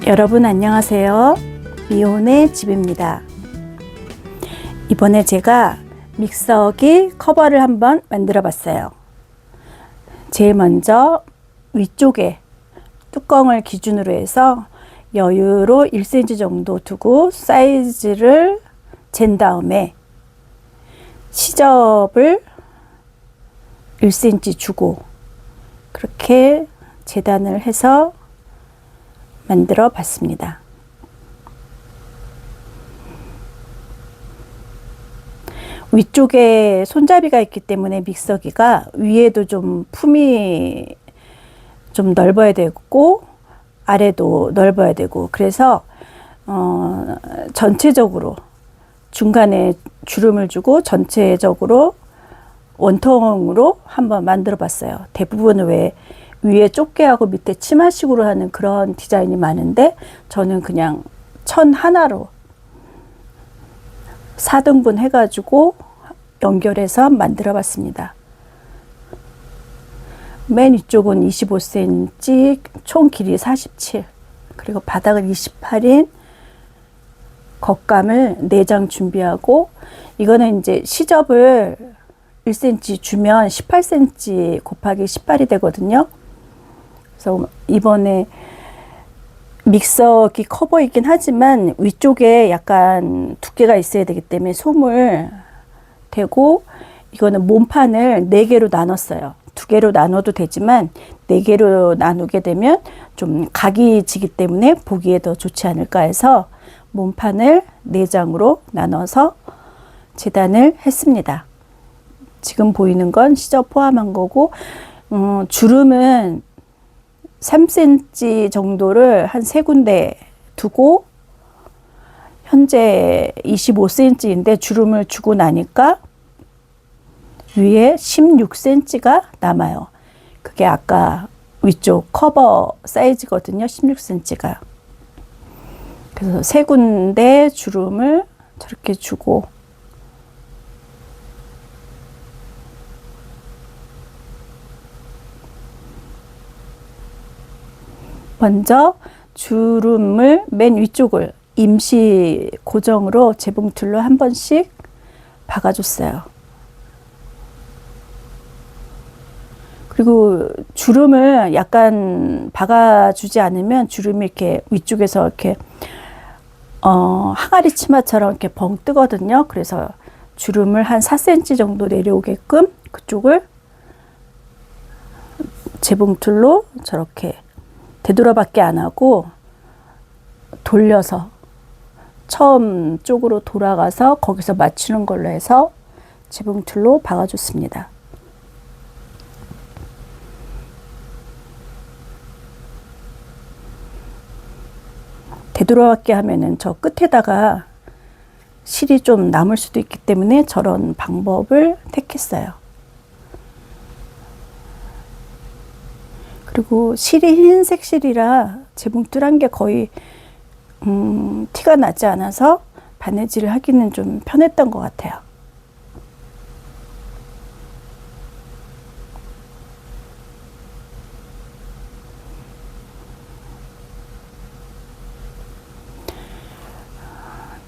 여러분 안녕하세요. 미혼의 집입니다. 이번에 제가 믹서기 커버를 한번 만들어 봤어요. 제일 먼저 위쪽에 뚜껑을 기준으로 해서 여유로 1cm 정도 두고 사이즈를 잰 다음에 시접을 1cm 주고 그렇게 재단을 해서 만들어 봤습니다. 위쪽에 손잡이가 있기 때문에 믹서기가 위에도 좀 품이 좀 넓어야 되고 아래도 넓어야 되고 그래서 전체적으로 중간에 주름을 주고 전체적으로 원통으로 한번 만들어 봤어요. 대부분은 왜 위에 좁게 하고 밑에 치마식으로 하는 그런 디자인이 많은데 저는 그냥 천 하나로 4등분 해가지고 연결해서 만들어 봤습니다. 맨 위쪽은 25cm, 총 길이 47, 그리고 바닥은 28인 겉감을 4장 준비하고 이거는 이제 시접을 1cm 주면 18cm 곱하기 18이 되거든요. 그래서 이번에 믹서기 커버이긴 하지만 위쪽에 약간 두께가 있어야 되기 때문에 솜을 대고 이거는 몸판을 4개로 나눴어요. 2개로 나눠도 되지만 4개로 나누게 되면 좀 각이 지기 때문에 보기에 더 좋지 않을까 해서 몸판을 4장으로 나눠서 재단을 했습니다. 지금 보이는 건 시접 포함한 거고 주름은 3cm 정도를 한 3군데 두고 현재 25cm인데 주름을 주고 나니까 위에 16cm가 남아요. 그게 아까 위쪽 커버 사이즈거든요. 16cm가. 그래서 3군데 주름을 저렇게 주고 먼저 주름을 맨 위쪽을 임시 고정으로 재봉틀로 한 번씩 박아줬어요. 그리고 주름을 약간 박아주지 않으면 주름이 이렇게 위쪽에서 이렇게 항아리 치마처럼 이렇게 벙 뜨거든요. 그래서 주름을 한 4cm 정도 내려오게끔 그쪽을 재봉틀로 저렇게 되돌아밖에 안 하고 돌려서 처음 쪽으로 돌아가서 거기서 맞추는 걸로 해서 재봉틀로 박아줬습니다. 되돌아밖에 하면은 저 끝에다가 실이 좀 남을 수도 있기 때문에 저런 방법을 택했어요. 그리고 실이 흰색 실이라 재봉틀한 게 거의 티가 나지 않아서 바느질을 하기는 좀 편했던 것 같아요.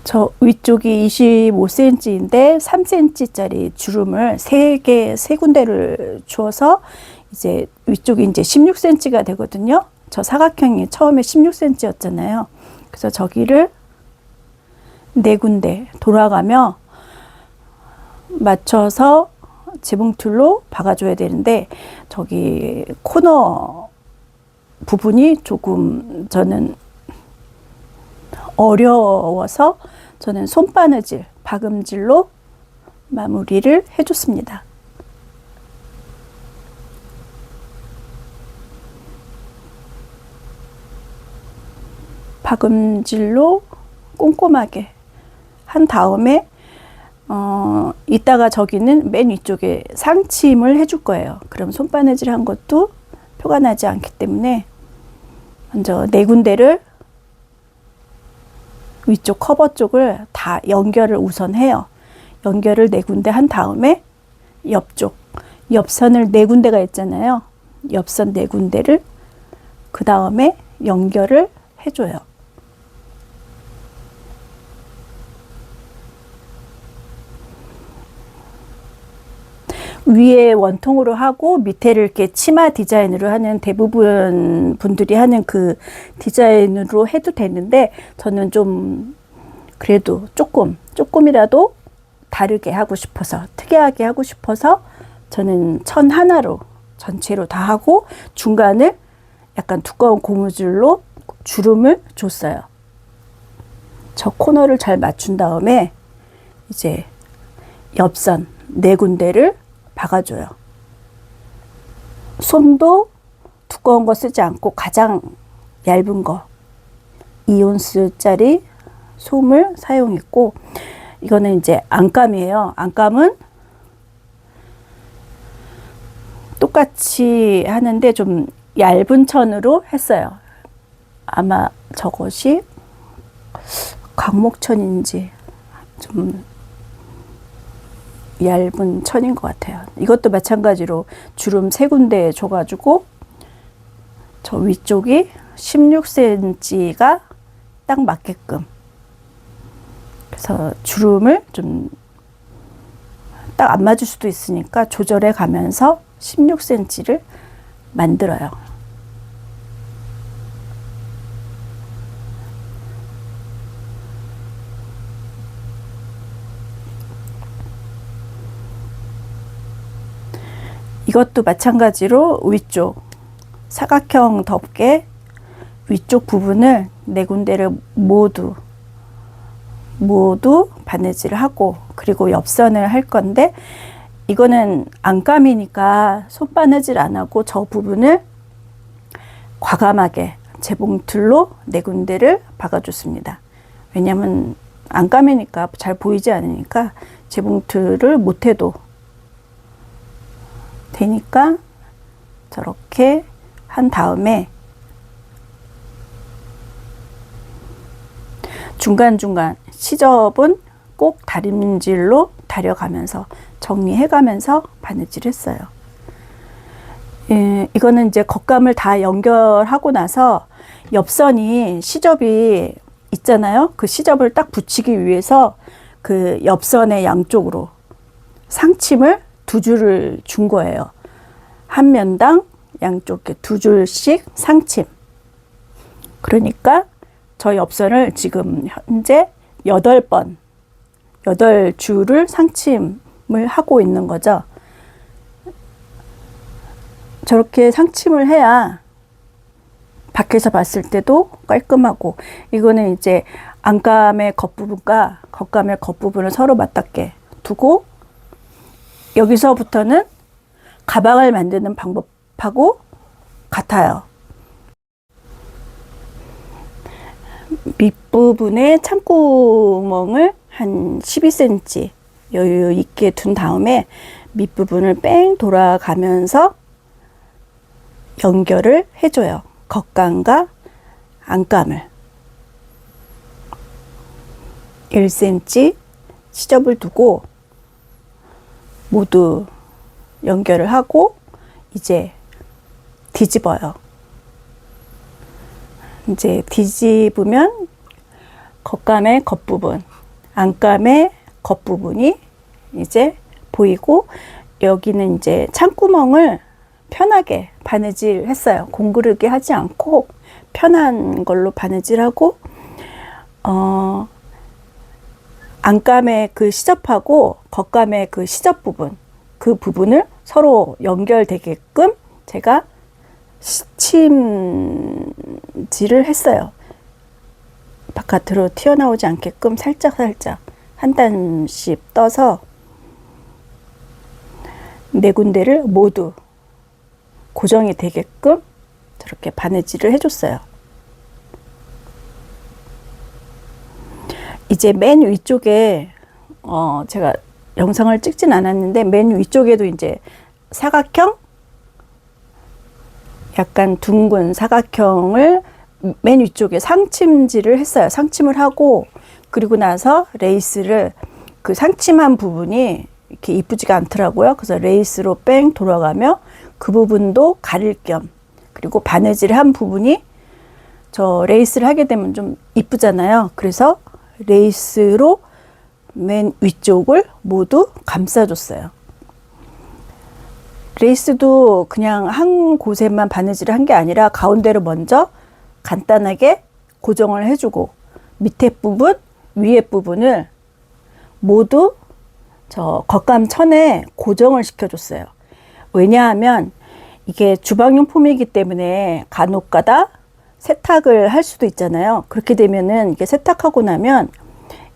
저 위쪽이 25cm인데 3cm짜리 주름을 3군데를 주어서 이제 위쪽이 이제 16cm가 되거든요. 저 사각형이 처음에 16cm였잖아요. 그래서 저기를 4군데 돌아가며 맞춰서 재봉틀로 박아줘야 되는데 저기 코너 부분이 조금 저는 어려워서 저는 손바느질, 박음질로 마무리를 해줬습니다. 박음질로 꼼꼼하게 한 다음에 이따가 저기는 맨 위쪽에 상침을 해줄 거예요. 그럼 손바느질 한 것도 표가 나지 않기 때문에 먼저 4군데를 위쪽 커버 쪽을 다 연결을 우선 해요. 연결을 4군데 한 다음에 옆쪽 옆선을 네 군데가 있잖아요. 옆선 네 군데를 그 다음에 연결을 해줘요. 위에 원통으로 하고 밑에를 이렇게 치마 디자인으로 하는 대부분 분들이 하는 그 디자인으로 해도 되는데, 저는 좀 그래도 조금이라도 다르게 하고 싶어서, 특이하게 하고 싶어서 저는 천 하나로 전체로 다 하고 중간을 약간 두꺼운 고무줄로 주름을 줬어요. 저 코너를 잘 맞춘 다음에 이제 옆선 네 군데를 박아줘요. 솜도 두꺼운 거 쓰지 않고 가장 얇은 거 2온스짜리 솜을 사용했고, 이거는 이제 안감이에요. 안감은 똑같이 하는데 좀 얇은 천으로 했어요. 아마 저것이 강목천인지 좀 얇은 천인 것 같아요. 이것도 마찬가지로 주름 세 군데 줘가지고 저 위쪽이 16cm가 딱 맞게끔, 그래서 주름을 좀 딱 안 맞을 수도 있으니까 조절해 가면서 16cm를 만들어요. 이것도 마찬가지로 위쪽 사각형 덮개 위쪽 부분을 네 군데를 모두 바느질을 하고, 그리고 옆선을 할 건데, 이거는 안감이니까 손바느질 안 하고 저 부분을 과감하게 재봉틀로 네 군데를 박아줬습니다. 왜냐면 안감이니까 잘 보이지 않으니까 재봉틀을 못해도 되니까 저렇게 한 다음에 중간중간 시접은 꼭 다림질로 다려가면서 정리해가면서 바느질 했어요. 이거는 이제 겉감을 다 연결하고 나서 옆선이 시접이 있잖아요. 그 시접을 딱 붙이기 위해서 그 옆선의 양쪽으로 상침을 두 줄을 준 거예요. 한 면당 양쪽에 두 줄씩 상침. 그러니까 저 옆선을 지금 현재 8번, 8줄을 상침을 하고 있는 거죠. 저렇게 상침을 해야 밖에서 봤을 때도 깔끔하고, 이거는 이제 안감의 겉부분과 겉감의 겉부분을 서로 맞닿게 두고, 여기서부터는 가방을 만드는 방법하고 같아요. 밑부분에 참구멍을 한 12cm 여유 있게 둔 다음에 밑부분을 뺑 돌아가면서 연결을 해줘요. 겉감과 안감을 1cm 시접을 두고 모두 연결을 하고 이제 뒤집어요. 이제 뒤집으면 겉감의 겉부분, 안감의 겉부분이 이제 보이고, 여기는 이제 창구멍을 편하게 바느질 했어요. 공구르게 하지 않고 편한 걸로 바느질하고, 안감의 그 시접하고 겉감의 그 시접 부분, 그 부분을 서로 연결되게끔 제가 시침질을 했어요. 바깥으로 튀어나오지 않게끔 살짝 한 단씩 떠서 네 군데를 모두 고정이 되게끔 저렇게 바느질을 해줬어요. 이제 맨 위쪽에 제가 영상을 찍진 않았는데 맨 위쪽에도 이제 사각형, 약간 둥근 사각형을 맨 위쪽에 상침질을 했어요. 상침을 하고, 그리고 나서 레이스를 그 상침한 부분이 이렇게 이쁘지가 않더라고요. 그래서 레이스로 뺑 돌아가며 그 부분도 가릴 겸, 그리고 바느질을 한 부분이 저 레이스를 하게 되면 좀 이쁘잖아요. 그래서 레이스로 맨 위쪽을 모두 감싸줬어요. 레이스도 그냥 한 곳에만 바느질을 한 게 아니라 가운데로 먼저 간단하게 고정을 해주고 밑에 부분, 위에 부분을 모두 저 겉감천에 고정을 시켜줬어요. 왜냐하면 이게 주방용품이기 때문에 간혹가다 세탁을 할 수도 있잖아요. 그렇게 되면은 이게 세탁하고 나면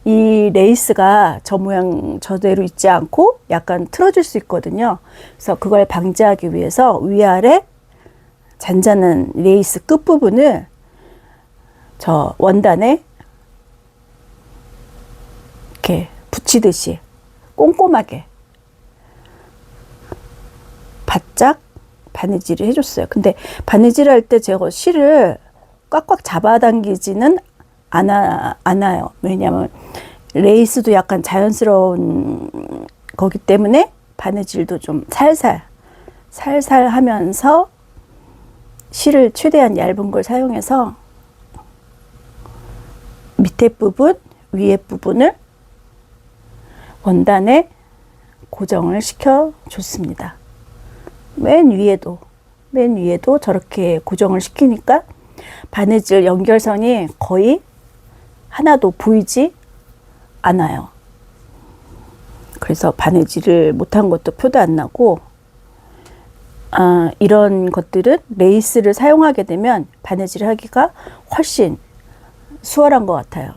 이 레이스가 저 모양 저대로 있지 않고 약간 틀어질 수 있거든요. 그래서 그걸 방지하기 위해서 위아래 잔잔한 레이스 끝부분을 저 원단에 이렇게 붙이듯이 꼼꼼하게 바짝 바느질을 해줬어요. 근데 바느질 할 때 제가 실을 꽉꽉 잡아당기지는 않아요. 왜냐하면 레이스도 약간 자연스러운 거기 때문에 바느질도 좀 살살 하면서 실을 최대한 얇은 걸 사용해서 밑에 부분, 위에 부분을 원단에 고정을 시켜 줬습니다. 맨 위에도 저렇게 고정을 시키니까 바느질 연결선이 거의 하나도 보이지 않아요. 그래서 바느질을 못한 것도 표도 안 나고, 이런 것들은 레이스를 사용하게 되면 바느질 하기가 훨씬 수월한 것 같아요.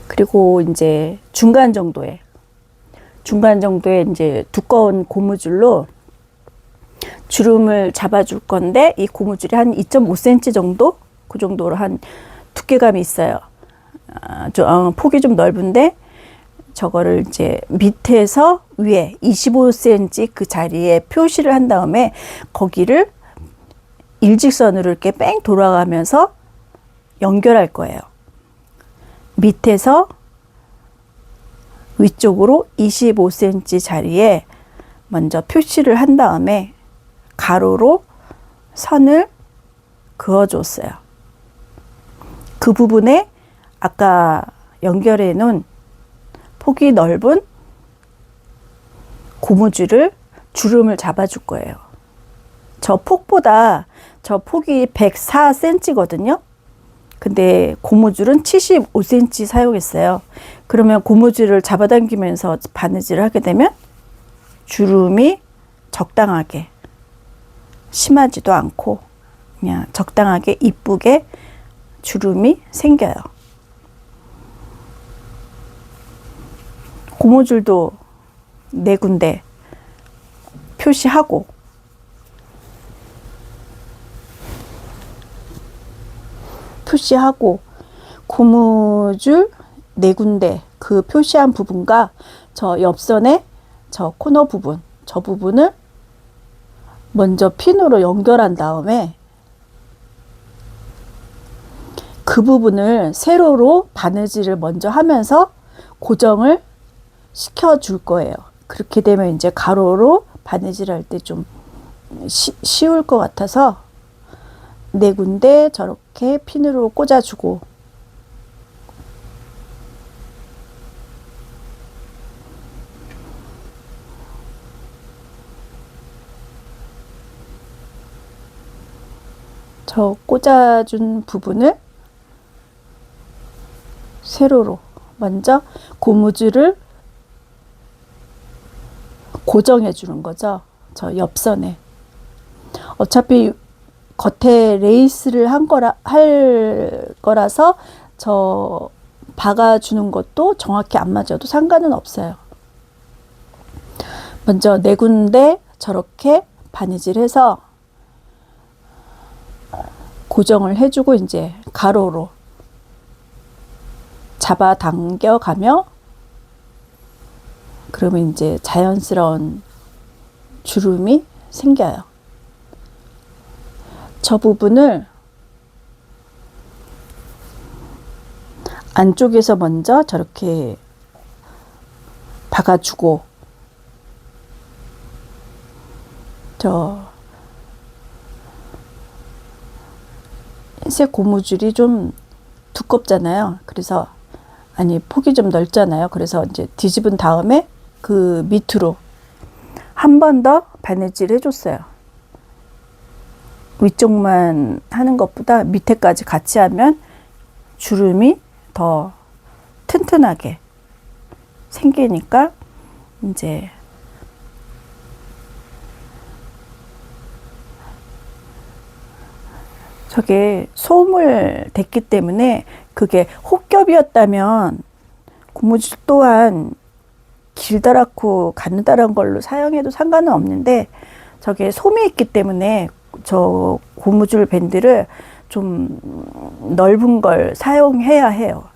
그리고 이제 중간 정도에 이제 두꺼운 고무줄로 주름을 잡아줄 건데, 이 고무줄이 한 2.5cm 정도? 그 정도로 한 두께감이 있어요. 폭이 좀 넓은데, 저거를 이제 밑에서 위에 25cm 그 자리에 표시를 한 다음에 거기를 일직선으로 이렇게 뺑 돌아가면서 연결할 거예요. 밑에서 위쪽으로 25cm 자리에 먼저 표시를 한 다음에 가로로 선을 그어줬어요. 그 부분에 아까 연결해 놓은 폭이 넓은 고무줄을 주름을 잡아줄 거예요. 저 폭이 104cm거든요. 근데 고무줄은 75cm 사용했어요. 그러면 고무줄을 잡아당기면서 바느질을 하게 되면 주름이 적당하게 심하지도 않고 그냥 적당하게 이쁘게 주름이 생겨요. 고무줄도 4군데 표시하고, 고무줄 4군데 그 표시한 부분과 저 옆선의 저 코너 부분, 저 부분을 먼저 핀으로 연결한 다음에 그 부분을 세로로 바느질을 먼저 하면서 고정을 시켜줄 거예요. 그렇게 되면 이제 가로로 바느질 할 때 좀 쉬울 것 같아서 4군데 저렇게 핀으로 꽂아주고, 저 꽂아준 부분을 세로로 먼저 고무줄을 고정해 주는 거죠. 저 옆선에. 어차피 겉에 레이스를 할 거라서 저 박아주는 것도 정확히 안 맞아도 상관은 없어요. 먼저 4군데 저렇게 바느질해서 고정을 해주고 이제 가로로 잡아당겨 가며, 그러면 이제 자연스러운 주름이 생겨요. 저 부분을 안쪽에서 먼저 저렇게 박아주고, 흰색 고무줄이 좀 두껍잖아요. 그래서 폭이 좀 넓잖아요. 그래서 이제 뒤집은 다음에 그 밑으로 한 번 더 바느질 해줬어요. 위쪽만 하는 것보다 밑에까지 같이 하면 주름이 더 튼튼하게 생기니까 이제 저게 소음을 댔기 때문에, 그게 혹겹이었다면 고무줄 또한 길다랗고 가느다란 걸로 사용해도 상관은 없는데, 저게 솜이 있기 때문에 저 고무줄 밴드를 좀 넓은 걸 사용해야 해요.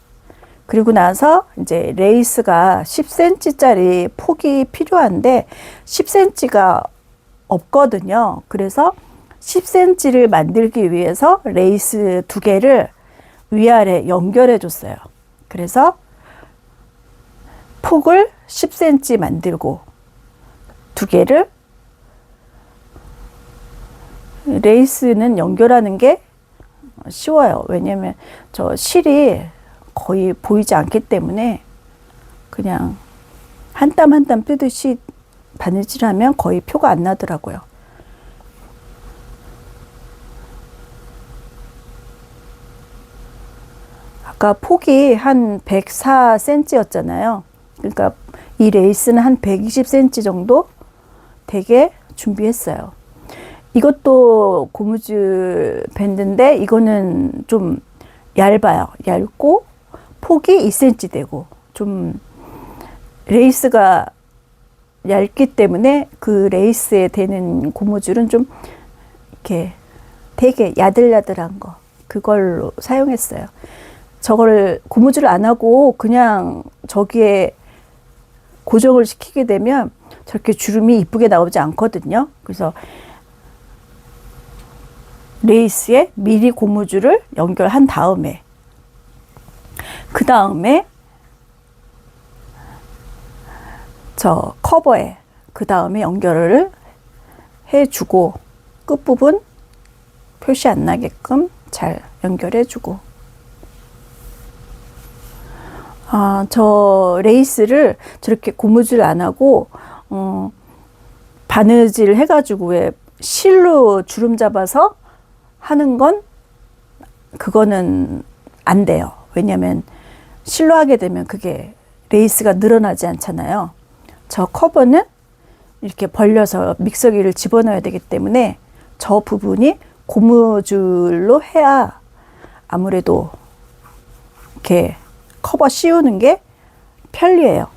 그리고 나서 이제 레이스가 10cm짜리 폭이 필요한데 10cm가 없거든요. 그래서 10cm를 만들기 위해서 레이스 2개를 위아래 연결해 줬어요. 그래서 폭을 10cm 만들고 2개를, 레이스는 연결하는 게 쉬워요. 왜냐면 저 실이 거의 보이지 않기 때문에 그냥 한 땀 한 땀 뜨듯이 바느질하면 거의 표가 안 나더라고요. 아까 폭이 한 104cm였잖아요. 그러니까 이 레이스는 한 120cm 정도 되게 준비했어요. 이것도 고무줄 밴드인데 이거는 좀 얇아요. 얇고 폭이 2cm 되고, 좀 레이스가 얇기 때문에 그 레이스에 되는 고무줄은 좀 이렇게 되게 야들야들한 거, 그걸로 사용했어요. 저거를 고무줄을 안 하고 그냥 저기에 고정을 시키게 되면 저렇게 주름이 이쁘게 나오지 않거든요. 그래서 레이스에 미리 고무줄을 연결한 다음에, 그 다음에 저 커버에 그 다음에 연결을 해주고, 끝부분 표시 안 나게끔 잘 연결해주고, 저 레이스를 저렇게 고무줄 안 하고 바느질 해가지고 왜 실로 주름 잡아서 하는 건, 그거는 안 돼요. 왜냐면 실로 하게 되면 그게 레이스가 늘어나지 않잖아요. 저 커버는 이렇게 벌려서 믹서기를 집어넣어야 되기 때문에 저 부분이 고무줄로 해야 아무래도 이렇게 커버 씌우는 게 편리해요.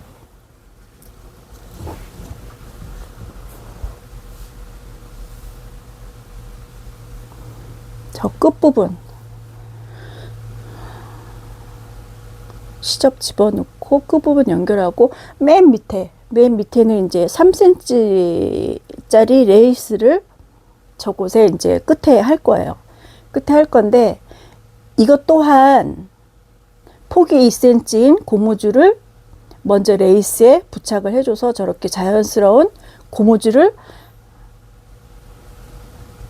저 끝부분 시접 집어넣고 끝부분 연결하고, 맨 밑에는 이제 3cm짜리 레이스를 저곳에 이제 끝에 할 거예요. 끝에 할 건데, 이것 또한 폭이 2cm인 고무줄을 먼저 레이스에 부착을 해줘서 저렇게 자연스러운 고무줄을,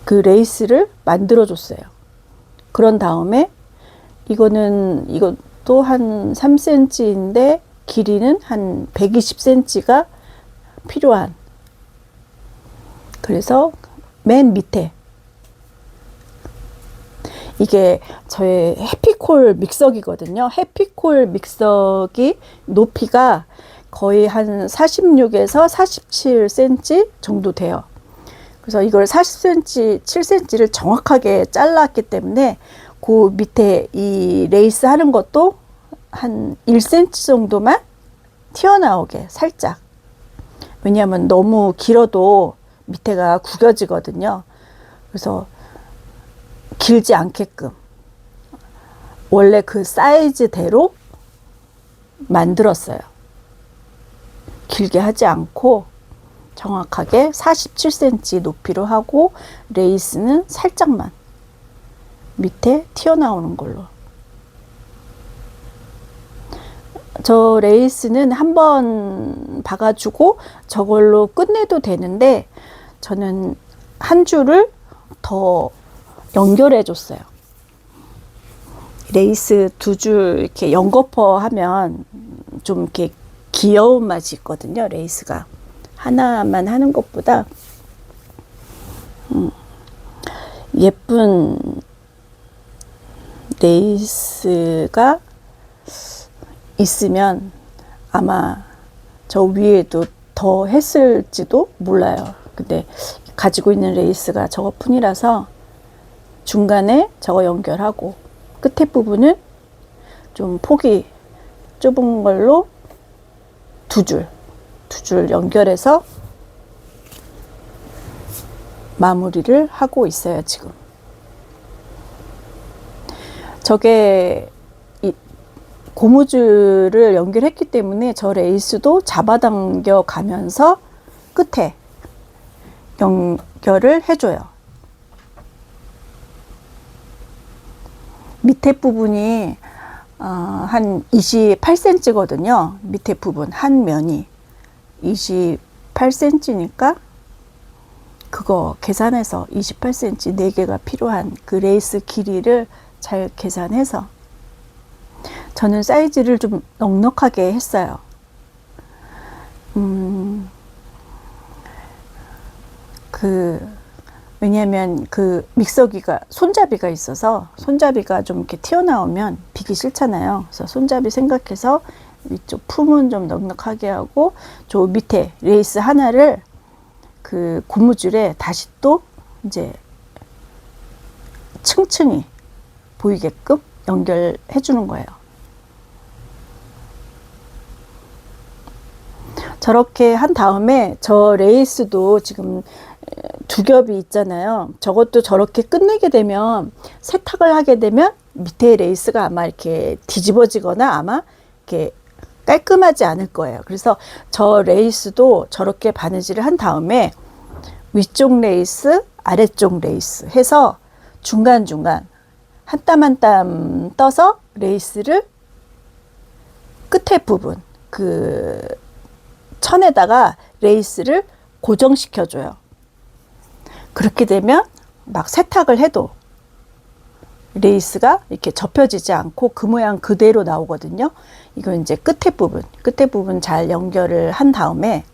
그 레이스를 만들어 줬어요. 그런 다음에 이것도 한 3cm인데 길이는 한 120cm가 필요한, 그래서 맨 밑에, 이게 저의 해피콜 믹서기거든요. 해피콜 믹서기 높이가 거의 한 46에서 47cm 정도 돼요. 그래서 이걸 40cm, 7cm를 정확하게 잘랐기 때문에 그 밑에 이 레이스 하는 것도 한 1cm 정도만 튀어나오게 살짝. 왜냐하면 너무 길어도 밑에가 구겨지거든요. 그래서 길지 않게끔 원래 그 사이즈대로 만들었어요. 길게 하지 않고 정확하게 47cm 높이로 하고, 레이스는 살짝만 밑에 튀어나오는 걸로. 저 레이스는 한 번 봐가지고 저걸로 끝내도 되는데 저는 한 줄을 더 연결해 줬어요. 레이스 두 줄 이렇게 연거퍼 하면 좀 이렇게 귀여운 맛이 있거든요. 레이스가 하나만 하는 것보다 예쁜 레이스가 있으면 아마 저 위에도 더 했을지도 몰라요. 근데 가지고 있는 레이스가 저것뿐이라서 중간에 저거 연결하고 끝에 부분은 좀 폭이 좁은 걸로 두 줄 연결해서 마무리를 하고 있어요, 지금. 저게 고무줄을 연결했기 때문에 저 레이스도 잡아당겨 가면서 끝에 연결을 해줘요. 밑에 부분이 한 28cm거든요. 밑에 부분 한 면이 28cm니까 그거 계산해서 28cm 4개가 필요한 그 레이스 길이를 잘 계산해서 저는 사이즈를 좀 넉넉하게 했어요. 왜냐면 그 믹서기가 손잡이가 있어서 손잡이가 좀 이렇게 튀어나오면 비기 싫잖아요. 그래서 손잡이 생각해서 위쪽 품은 좀 넉넉하게 하고 저 밑에 레이스 하나를 그 고무줄에 다시 또 이제 층층이 보이게끔 연결해 주는 거예요. 저렇게 한 다음에 저 레이스도 지금 두 겹이 있잖아요. 저것도 저렇게 끝내게 되면 세탁을 하게 되면 밑에 레이스가 아마 이렇게 뒤집어지거나 아마 이렇게 깔끔하지 않을 거예요. 그래서 저 레이스도 저렇게 바느질을 한 다음에 위쪽 레이스, 아래쪽 레이스 해서 중간중간 한 땀 한 땀 떠서 레이스를 끝에 부분 그 천에다가 레이스를 고정시켜 줘요. 그렇게 되면 막 세탁을 해도 레이스가 이렇게 접혀지지 않고 그 모양 그대로 나오거든요. 이거 이제 끝에 부분 잘 연결을 한 다음에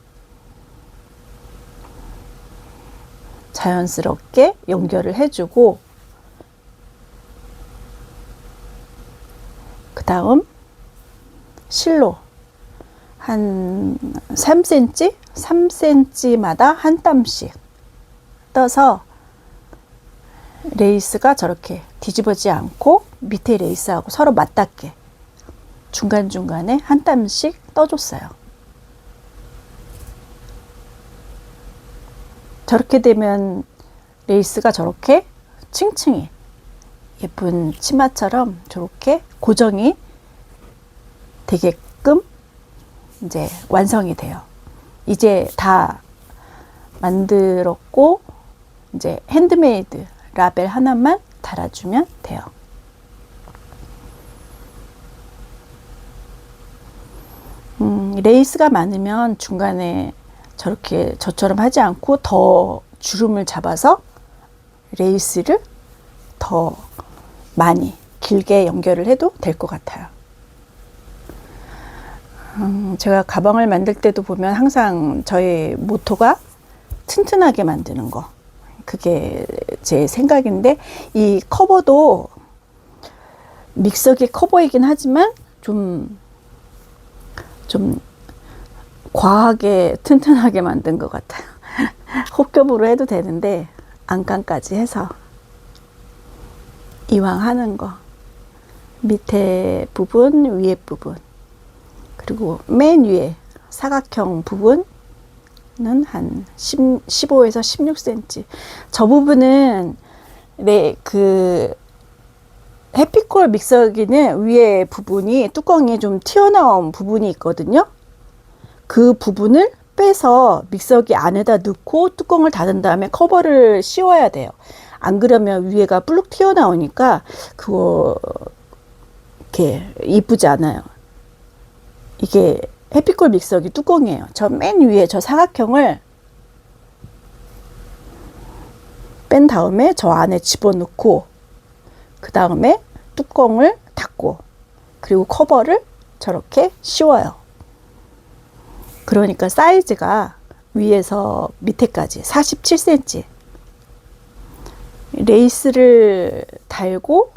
자연스럽게 연결을 해주고 그 다음 실로 한 3cm? 3cm마다 한 땀씩 떠서 레이스가 저렇게 뒤집어지지 않고 밑에 레이스하고 서로 맞닿게 중간중간에 한 땀씩 떠줬어요. 저렇게 되면 레이스가 저렇게 층층이 예쁜 치마처럼 저렇게 고정이 되게끔 이제 완성이 돼요. 이제 다 만들었고 이제 핸드메이드 라벨 하나만 달아주면 돼요. 레이스가 많으면 중간에 저렇게 저처럼 하지 않고 더 주름을 잡아서 레이스를 더 많이 길게 연결을 해도 될 것 같아요. 제가 가방을 만들 때도 보면 항상 저의 모토가 튼튼하게 만드는 거. 그게 제 생각인데 이 커버도 믹서기 커버이긴 하지만 좀 과하게 튼튼하게 만든 것 같아요. 혹겹으로 해도 되는데 안감까지 해서 이왕 하는 거 밑에 부분, 위에 부분 그리고 맨 위에 사각형 부분은 한 15에서 16cm. 저 부분은 그 해피콜 믹서기는 위에 부분이 뚜껑이 좀 튀어나온 부분이 있거든요. 그 부분을 빼서 믹서기 안에다 넣고 뚜껑을 닫은 다음에 커버를 씌워야 돼요. 안 그러면 위에가 불룩 튀어나오니까 그거 이렇게 이쁘지 않아요. 이게 해피콜 믹서기 뚜껑이에요. 저 맨 위에 저 사각형을 뺀 다음에 저 안에 집어넣고 그 다음에 뚜껑을 닫고 그리고 커버를 저렇게 씌워요. 그러니까 사이즈가 위에서 밑에까지 47cm. 레이스를 달고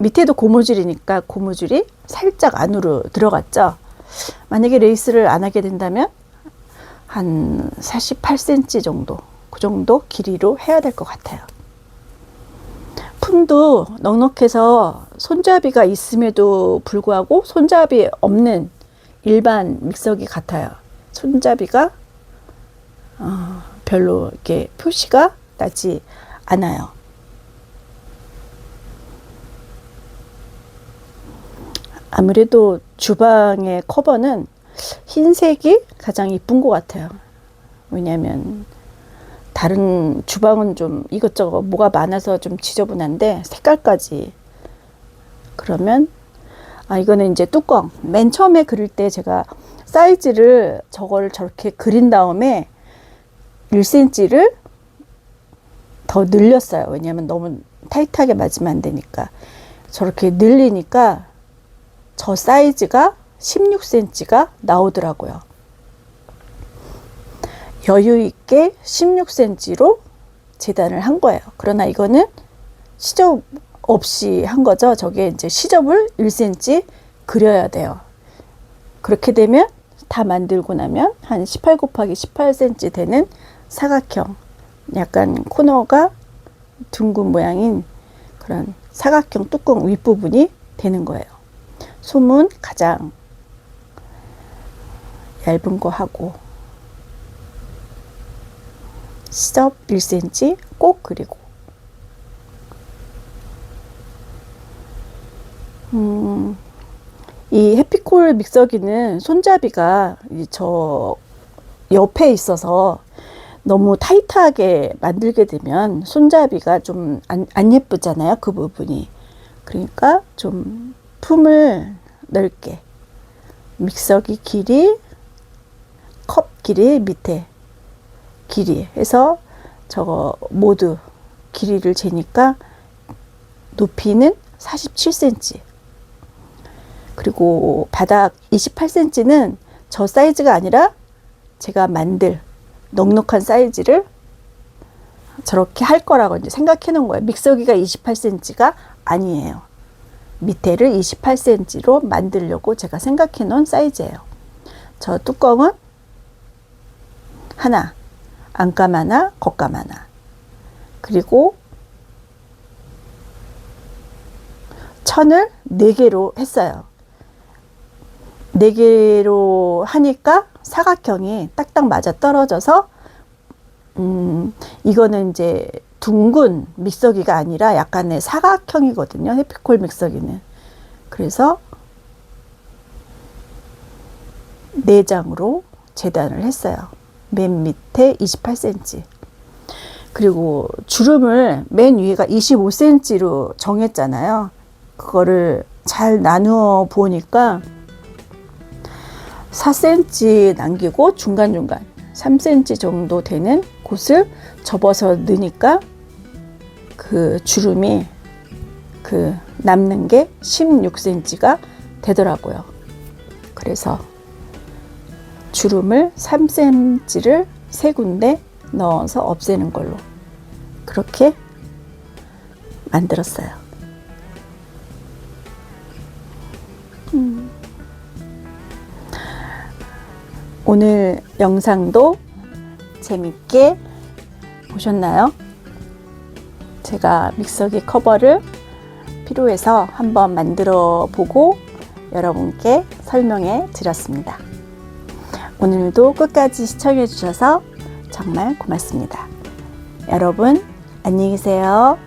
밑에도 고무줄이니까 고무줄이 살짝 안으로 들어갔죠. 만약에 레이스를 안 하게 된다면 한 48cm 정도, 그 정도 길이로 해야 될 것 같아요. 품도 넉넉해서 손잡이가 있음에도 불구하고 손잡이 없는 일반 믹서기 같아요. 손잡이가 별로 이렇게 표시가 나지 않아요. 아무래도 주방의 커버는 흰색이 가장 이쁜 것 같아요. 왜냐하면 다른 주방은 좀 이것저것 뭐가 많아서 좀 지저분한데 색깔까지 그러면 이거는 이제 뚜껑 맨 처음에 그릴 때 제가 사이즈를 저걸 저렇게 그린 다음에 1cm를 더 늘렸어요. 왜냐하면 너무 타이트하게 맞으면 안 되니까. 저렇게 늘리니까 저 사이즈가 16cm가 나오더라고요. 여유 있게 16cm로 재단을 한 거예요. 그러나 이거는 시접 없이 한 거죠. 저게 이제 시접을 1cm 그려야 돼요. 그렇게 되면 다 만들고 나면 한 18 곱하기 18cm 되는 사각형, 약간 코너가 둥근 모양인 그런 사각형 뚜껑 윗부분이 되는 거예요. 솜은 가장 얇은 거 하고 시접 1cm 꼭 그리고 이 해피콜 믹서기는 손잡이가 저 옆에 있어서 너무 타이트하게 만들게 되면 손잡이가 좀 안 예쁘잖아요. 그 부분이. 그러니까 좀 품을 넓게 믹서기 길이, 컵 길이, 밑에 길이 해서 저거 모두 길이를 재니까 높이는 47cm. 그리고 바닥 28cm는 저 사이즈가 아니라 제가 만들 넉넉한 사이즈를 저렇게 할 거라고 이제 생각해 놓은 거예요. 믹서기가 28cm가 아니에요. 밑에를 28cm로 만들려고 제가 생각해 놓은 사이즈예요. 저 뚜껑은 하나, 안감 하나, 겉감 하나. 그리고 천을 4개로 했어요. 4개로 하니까 사각형이 딱딱 맞아 떨어져서 이거는 이제 둥근 믹서기가 아니라 약간의 사각형이거든요. 해피콜 믹서기는. 그래서 4장으로 재단을 했어요. 맨 밑에 28cm. 그리고 주름을 맨 위에가 25cm로 정했잖아요. 그거를 잘 나누어 보니까 4cm 남기고 중간중간 3cm 정도 되는 곳을 접어서 넣으니까 그 주름이 그 남는 게 16cm가 되더라고요. 그래서 주름을 3cm를 3군데 넣어서 없애는 걸로 그렇게 만들었어요. 오늘 영상도 재밌게 보셨나요? 제가 믹서기 커버를 필요해서 한번 만들어 보고 여러분께 설명해 드렸습니다. 오늘도 끝까지 시청해 주셔서 정말 고맙습니다. 여러분 안녕히 계세요.